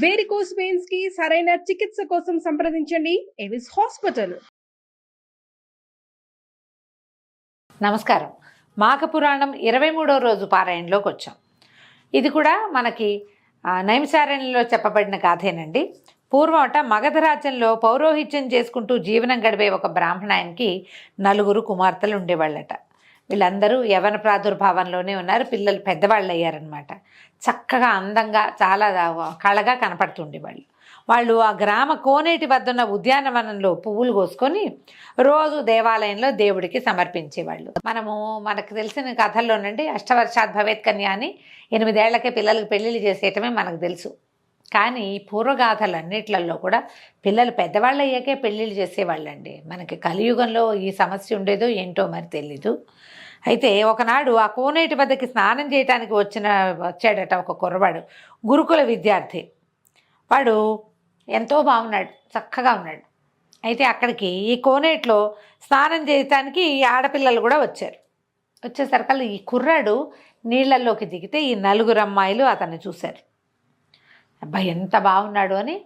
Varicose veins కి సరైన చికిత్స కోసం సంప్రదించండి ఎవిస్ హాస్పిటల్. నమస్కారం. మాఘపురాణం 23వ రోజు పారాయణలోకి వచ్చాం. ఇది కూడా మనకి నైమిసారణ్యంలో చెప్పబడిన గాథేనండి. పూర్వమట మగధ రాజ్యంలో పౌరోహిత్యం చేసుకుంటూ జీవనం గడిపే ఒక బ్రాహ్మణానికి 4 కుమార్తెలు ఉండేవాళ్ళట. వీళ్ళందరూ యవన ప్రాదుర్భావంలోనే ఉన్నారు. పిల్లలు పెద్దవాళ్ళు అయ్యారనమాట. చక్కగా అందంగా చాలా కళగా కనపడుతుండేవాళ్ళు. వాళ్ళు ఆ గ్రామ కోనేటి వద్ద ఉన్న ఉద్యానవనంలో పువ్వులు కోసుకొని రోజు దేవాలయంలో దేవుడికి సమర్పించేవాళ్ళు. మనకు తెలిసిన కథల్లోనండి అష్టవర్షాత్ భవేత్ కన్య అని 8 ఏళ్లకే పిల్లలకి పెళ్ళిళ్ళు చేసేయటమే మనకు తెలుసు. కానీ పూర్వగాథలన్నిట్లలో కూడా పిల్లలు పెద్దవాళ్ళు అయ్యాకే పెళ్ళిళ్ళు చేసేవాళ్ళండి. మనకి కలియుగంలో ఈ సమస్య ఉండేదో ఏంటో మరి తెలీదు. అయితే ఒకనాడు ఆ కోనేటి వద్దకి స్నానం చేయడానికి వచ్చాడట ఒక కుర్రవాడు, గురుకుల విద్యార్థి. వాడు ఎంతో బాగున్నాడు, చక్కగా ఉన్నాడు. అయితే అక్కడికి ఈ కోనేటిలో స్నానం చేయటానికి ఈ ఆడపిల్లలు కూడా వచ్చేసరికల్లా ఈ కుర్రాడు నీళ్లలోకి దిగితే ఈ 4 అమ్మాయిలు అతన్ని చూశారు. అబ్బాయి ఎంత బాగున్నాడు అని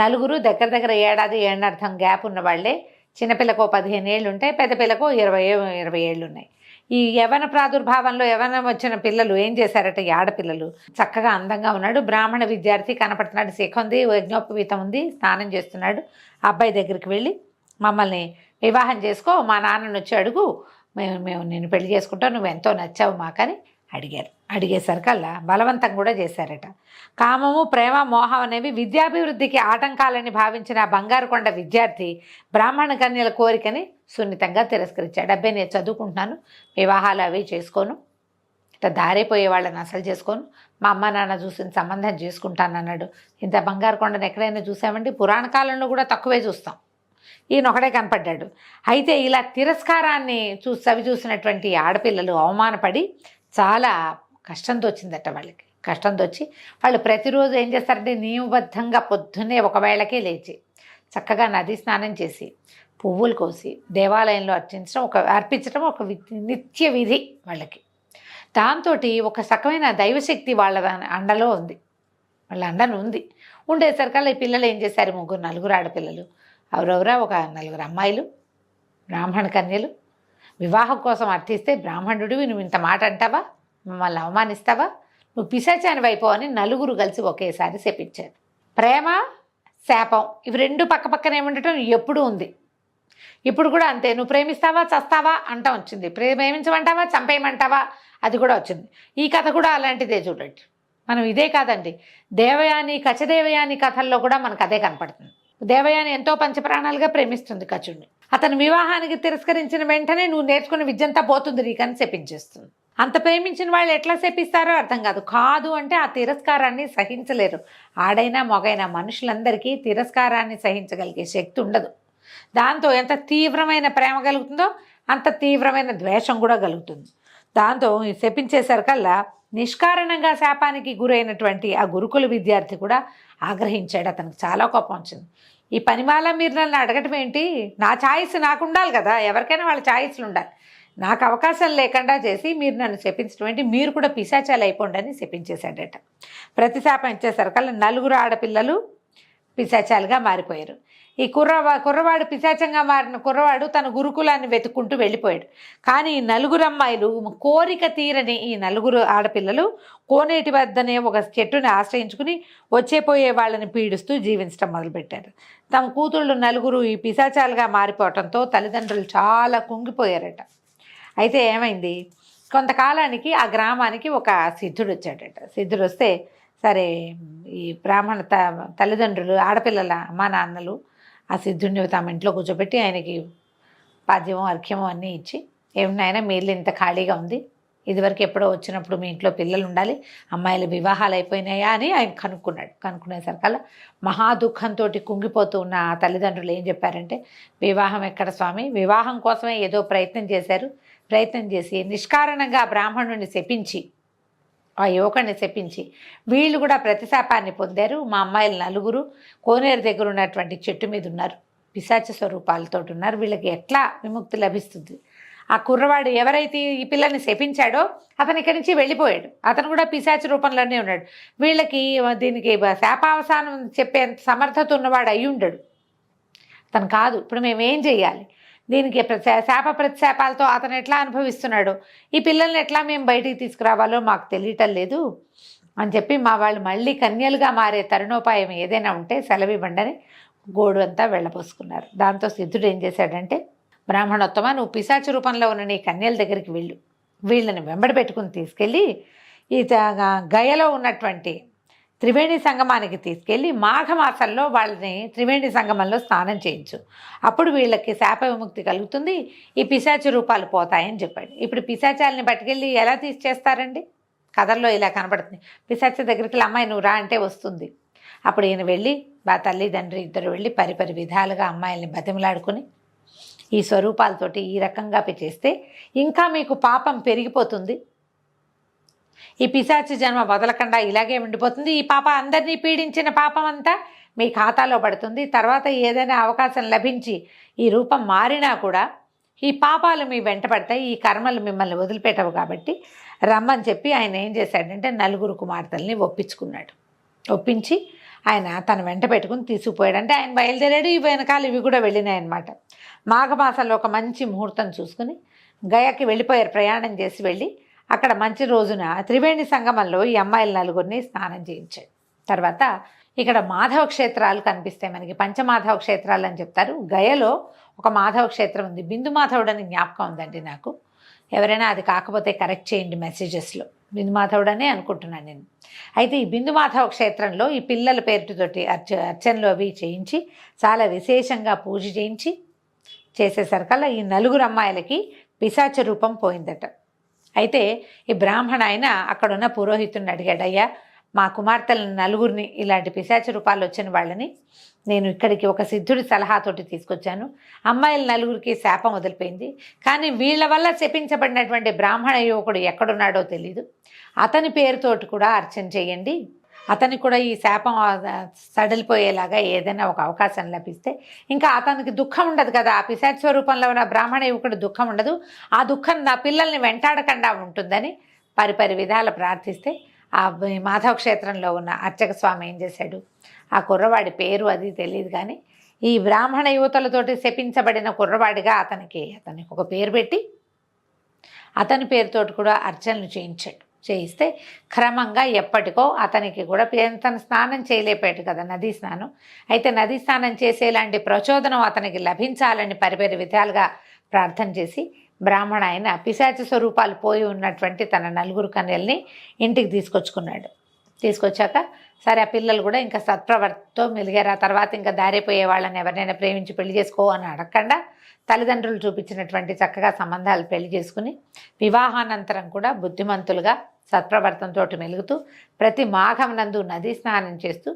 4 దగ్గర ఏడాది ఏడార్థం గ్యాప్ ఉన్న వాళ్ళే. చిన్నపిల్లకు 15 ఏళ్ళు ఉంటాయి, పెద్ద పిల్లకు 20 ఏళ్ళు ఉన్నాయి. ఈ యవన ప్రాదుర్భావంలో యవనం వచ్చిన పిల్లలు ఏం చేశారట, ఈ ఆడపిల్లలు చక్కగా అందంగా ఉన్నాడు, బ్రాహ్మణ విద్యార్థి కనపడుతున్నాడు, శిఖ ఉంది, యజ్ఞోపవీతం ఉంది, స్నానం చేస్తున్నాడు. అబ్బాయి దగ్గరికి వెళ్ళి మమ్మల్ని వివాహం చేసుకో, మా నాన్నని వచ్చి అడుగు, మేము నేను పెళ్లి చేసుకుంటాం, నువ్వు ఎంతో నచ్చావు మాకని అడిగేసరికల్లా బలవంతం కూడా చేశారట. కామము, ప్రేమ, మోహం అనేవి విద్యాభివృద్ధికి ఆటంకాలని భావించిన బంగారు కొండ విద్యార్థి బ్రాహ్మణ కన్యల కోరికని సున్నితంగా తిరస్కరించాడు. అబ్బాయి నేను చదువుకుంటున్నాను, వివాహాలు అవి చేసుకోను, ఇట్లా దారైపోయే వాళ్ళని అసలు చేసుకోను, మా అమ్మ నాన్న చూసిన సంబంధం చేసుకుంటానన్నాడు. ఇంత బంగారు కొండను ఎక్కడైనా చూసామండి? పురాణ కాలంలో కూడా తక్కువే చూస్తాం. ఈయన ఒకడే కనపడ్డాడు. అయితే ఇలా తిరస్కారాన్ని చవి చూసినటువంటి ఆడపిల్లలు అవమానపడి చాలా కష్టంతో వచ్చిందట వాళ్ళకి. కష్టంతో వచ్చి వాళ్ళు ప్రతిరోజు ఏం చేస్తారంటే నియమబద్ధంగా పొద్దున్నే ఒకవేళకే లేచి చక్కగా నది స్నానం చేసి పువ్వులు కోసి దేవాలయంలో అర్పించడం ఒక నిత్య విధి వాళ్ళకి. దాంతో ఒక రకమైన దైవశక్తి వాళ్ళ అండలో ఉంది, వాళ్ళ అండను ఉండేసరికల్లా ఈ పిల్లలు ఏం చేశారు, 4 ఆడపిల్లలు, ఎవరెవరా ఒక 4 అమ్మాయిలు బ్రాహ్మణ కన్యలు వివాహం కోసం అర్థిస్తే, బ్రాహ్మణుడివి నువ్వు ఇంత మాట అంటావా, మమ్మల్ని అవమానిస్తావా, నువ్వు పిశాచాని వైపు అని 4 కలిసి ఒకేసారి శపించారు. ప్రేమ, శాపం ఇవి 2 పక్కనే ఉండటం ఎప్పుడూ ఉంది. ఇప్పుడు కూడా అంతే. నువ్వు ప్రేమిస్తావా చస్తావా అంటం వచ్చింది, ప్రేమించమంటావా చంపేయమంటావా అది కూడా వచ్చింది. ఈ కథ కూడా అలాంటిదే చూడండి. మనం ఇదే కాదండి, దేవయాని కచదేవయాని కథల్లో కూడా మనకు అదే కనపడుతుంది. దేవయాని ఎంతో పంచప్రాణాలుగా ప్రేమిస్తుంది కచుడిని. అతను వివాహానికి తిరస్కరించిన వెంటనే నువ్వు నేర్చుకున్న విద్యంతా పోతుంది నీకని శపించేస్తుంది. అంత ప్రేమించిన వాళ్ళు ఎట్లా శపిస్తారో అర్థం కాదు అంటే ఆ తిరస్కారాన్ని సహించలేరు. ఆడైనా మగైనా మనుషులందరికీ తిరస్కారాన్ని సహించగలిగే శక్తి ఉండదు. దాంతో ఎంత తీవ్రమైన ప్రేమ కలుగుతుందో అంత తీవ్రమైన ద్వేషం కూడా కలుగుతుంది. దాంతో శపించేసరికల్లా నిష్కారణంగా శాపానికి గురైనటువంటి ఆ గురుకుల విద్యార్థి కూడా ఆగ్రహించాడు. అతనికి చాలా కోపం వచ్చింది. ఈ పనిమాల మీరు నన్ను అడగటం ఏంటి, నా ఛాయిస్ నాకు ఉండాలి కదా, ఎవరికైనా వాళ్ళ ఛాయిస్లు ఉండాలి, నాకు అవకాశం లేకుండా చేసి మీరు నన్ను శపించడం ఏంటి, మీరు కూడా పిశాచాలు అయిపోండి అని శపించేశాడట. ప్రతిశాపం ఇచ్చేసరికల్లా 4 ఆడపిల్లలు పిశాచాలుగా మారిపోయారు. ఈ కుర్రవాడు పిశాచంగా మారిన కుర్రవాడు తన గురుకులాన్ని వెతుక్కుంటూ వెళ్ళిపోయాడు. కానీ ఈ 4 అమ్మాయిలు కోరిక తీరని ఈ 4 ఆడపిల్లలు కోనేటి వద్దనే ఒక చెట్టుని ఆశ్రయించుకుని వచ్చేపోయే వాళ్ళని పీడిస్తూ జీవించడం మొదలుపెట్టారు. తమ కూతుళ్ళు 4 ఈ పిశాచాలుగా మారిపోవటంతో తల్లిదండ్రులు చాలా కుంగిపోయారట. అయితే ఏమైంది, కొంతకాలానికి ఆ గ్రామానికి ఒక సిద్ధుడు వచ్చాడట. సిద్ధుడు వస్తే సరే ఈ బ్రాహ్మణ తల్లిదండ్రులు ఆడపిల్లల అమ్మా నాన్నలు ఆ సిద్ధుడిని తమ ఇంట్లో కూర్చోబెట్టి ఆయనకి పాద్యము అర్ఘ్యము అన్నీ ఇచ్చి, ఏమన్నా మీ ఇల్లు ఇంత ఖాళీగా ఉంది, ఇదివరకు ఎప్పుడో వచ్చినప్పుడు మీ ఇంట్లో పిల్లలు ఉండాలి, అమ్మాయిల వివాహాలు అయిపోయినాయా అని ఆయన కనుక్కునేసరికల్లా మహా దుఃఖంతో కుంగిపోతూ ఉన్న ఆ తల్లిదండ్రులు ఏం చెప్పారంటే, వివాహం ఎక్కడ స్వామి, వివాహం కోసమే ఏదో ప్రయత్నం చేసి నిష్కారణంగా బ్రాహ్మణుడిని శపించి ఆ యువకుడిని శపించి వీళ్ళు కూడా ప్రతిశాపాన్ని పొందారు. మా అమ్మాయిలు 4 కోనేరు దగ్గర ఉన్నటువంటి చెట్టు మీద ఉన్నారు, పిశాచ స్వరూపాలతో ఉన్నారు, వీళ్ళకి ఎట్లా విముక్తి లభిస్తుంది ఆ కుర్రవాడు ఎవరైతే ఈ పిల్లని శపించాడో అతను ఇక్కడి నుంచి వెళ్ళిపోయాడు. అతను కూడా పిశాచి రూపంలోనే ఉన్నాడు. వీళ్ళకి దీనికి శాపావసానం చెప్పే సమర్థత ఉన్నవాడు అయి ఉండడు. అతను కాదు. ఇప్పుడు మేము ఏం చెయ్యాలి? దీనికి శాప ప్రతిశాపాలతో అతను ఎట్లా అనుభవిస్తున్నాడు, ఈ పిల్లల్ని ఎట్లా మేము బయటికి తీసుకురావాలో మాకు తెలియటం లేదు అని చెప్పి మా వాళ్ళు మళ్ళీ కన్యలుగా మారే తరుణోపాయం ఏదైనా ఉంటే సెలవివ్వండి అని గోడు అంతా వెళ్ళపోసుకున్నారు. దాంతో సిద్ధుడు ఏం చేశాడంటే, బ్రాహ్మణోత్తమ, నువ్వు పిశాచి రూపంలో ఉన్న నీ కన్యల దగ్గరికి వెళ్ళు. వీళ్ళని వెంబడి పెట్టుకుని తీసుకెళ్ళి ఈ గయలో ఉన్నటువంటి త్రివేణి సంగమానికి తీసుకెళ్ళి మాఘమాసంలో వాళ్ళని త్రివేణి సంగమంలో స్నానం చేయించు. అప్పుడు వీళ్ళకి శాప విముక్తి కలుగుతుంది, ఈ పిశాచి రూపాలు పోతాయని చెప్పాడు. ఇప్పుడు పిశాచాలని పట్టుకెళ్ళి ఎలా తీసేస్తారండి? కథల్లో ఇలా కనబడుతుంది. పిశాచి దగ్గరికి అమ్మాయి నువ్వు రా అంటే వస్తుంది. అప్పుడు ఈయన వెళ్ళి తల్లిదండ్రి ఇద్దరు వెళ్ళి పరిపరి విధాలుగా అమ్మాయిల్ని బతిమలాడుకుని ఈ స్వరూపాలతోటి ఈ రకంగా చేస్తే ఇంకా మీకు పాపం పెరిగిపోతుంది, ఈ పిశాచి జన్మ వదలకుండా ఇలాగే ఉండిపోతుంది, ఈ పాప అందరినీ పీడించిన పాపం అంతా మీ ఖాతాలో పడుతుంది. తర్వాత ఏదైనా అవకాశం లభించి ఈ రూపం మారినా కూడా ఈ పాపాలు మీ వెంట పడతాయి, ఈ కర్మలు మిమ్మల్ని వదిలిపెట్టవు కాబట్టి రమ్మని చెప్పి ఆయన ఏం చేశాడంటే 4 కుమార్తెల్ని ఒప్పించుకున్నాడు. ఒప్పించి ఆయన తన వెంట పెట్టుకుని తీసుకుపోయాడు. అంటే ఆయన బయలుదేరాడు, ఈ వెనకాల ఇవి కూడా వెళ్ళినాయి అన్నమాట. మాఘమాసంలో ఒక మంచి ముహూర్తం చూసుకుని గయకి వెళ్ళిపోయారు. ప్రయాణం చేసి వెళ్ళి అక్కడ మంచి రోజున త్రివేణి సంగమంలో ఈ అమ్మాయిల 4 స్నానం చేయించాడు. తర్వాత ఇక్కడ మాధవ క్షేత్రాలు కనిపిస్తాయి మనకి. పంచమాధవ క్షేత్రాలు అని చెప్తారు. గయలో ఒక మాధవ క్షేత్రం ఉంది. బిందు మాధవుడు అని జ్ఞాపకం ఉందండి నాకు. ఎవరైనా అది కాకపోతే కరెక్ట్ చేయండి మెసేజెస్లో. బిందు మాధవుడు అనే అనుకుంటున్నాను నేను. అయితే ఈ బిందు మాధవ క్షేత్రంలో ఈ పిల్లల పేరుతోటి అర్చనలు అవి చేయించి చాలా విశేషంగా పూజ చేయించి చేసేసరికల్లా ఈ 4 అమ్మాయిలకి పిశాచ రూపం పోయిందట. అయితే ఈ బ్రాహ్మణ ఆయన అక్కడున్న పురోహితుడిని అడిగాడు, అయ్యా మా కుమార్తెలను 4 ఇలాంటి పిశాచ రూపాలు వచ్చిన వాళ్ళని నేను ఇక్కడికి ఒక సిద్ధుడి సలహాతోటి తీసుకొచ్చాను. అమ్మాయిల 4 శాపం వదిలిపోయింది. కానీ వీళ్ళ వల్ల శపించబడినటువంటి బ్రాహ్మణ యువకుడు ఎక్కడున్నాడో తెలీదు, అతని పేరుతోటి కూడా అర్చన చేయండి. అతనికి కూడా ఈ శాపం సడలిపోయేలాగా ఏదైనా ఒక అవకాశం లభిస్తే ఇంకా అతనికి దుఃఖం ఉండదు కదా. ఆ పిశాచ స్వరూపంలో ఉన్న బ్రాహ్మణ యువకుడు దుఃఖం ఉండదు. ఆ దుఃఖం నా పిల్లల్ని వెంటాడకుండా ఉంటుందని పరిపరి విధాలు ప్రార్థిస్తే ఆ మాధవ క్షేత్రంలో ఉన్న అర్చక స్వామి ఏం చేశాడు, ఆ కుర్రవాడి పేరు అది తెలియదు కానీ ఈ బ్రాహ్మణ యువతలతోటి శపించబడిన కుర్రవాడిగా అతనికి ఒక పేరు పెట్టి అతని పేరుతోటి కూడా అర్చనలు చేయిస్తే క్రమంగా ఎప్పటికో అతనికి కూడా తను స్నానం చేయలేపాడు కదా, నదీ స్నానం. అయితే నదీ స్నానం చేసేలాంటి ప్రచోదనం అతనికి లభించాలని పరిపరి విధాలుగా ప్రార్థన చేసి బ్రాహ్మణ ఆయన పిశాచ స్వరూపాలు పోయి ఉన్నటువంటి తన 4 కన్యల్ని ఇంటికి తీసుకొచ్చుకున్నాడు. తీసుకొచ్చాక సరే ఆ పిల్లలు కూడా ఇంకా సత్ప్రవర్తితో మెలిగారు. ఆ తర్వాత ఇంకా దారిపోయే వాళ్ళని ఎవరినైనా ప్రేమించి పెళ్లి చేసుకో అని అడగకుండా తల్లిదండ్రులు చూపించినటువంటి చక్కగా సంబంధాలు పెళ్లి చేసుకుని వివాహానంతరం కూడా బుద్ధిమంతులుగా సత్ప్రవర్తనతో మెలుగుతూ ప్రతి మాఘమునందు నదీ స్నానం చేస్తూ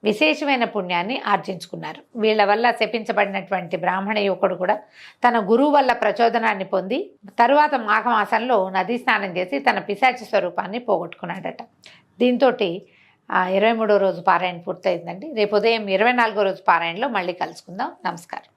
విశేషమైన పుణ్యాన్ని ఆర్జించుకున్నారు. వీళ్ళ వల్ల శపించబడినటువంటి బ్రాహ్మణ యువకుడు కూడా తన గురువు వల్ల ప్రచోదనాన్ని పొంది తరువాత మాఘమాసంలో నదీ స్నానం చేసి తన పిశాచ స్వరూపాన్ని పోగొట్టుకున్నాడట. దీంతో 23వ రోజు పారాయణ పూర్తయిందండి. రేపు ఉదయం 24వ రోజు పారాయణలో మళ్ళీ కలుసుకుందాం. నమస్కారం.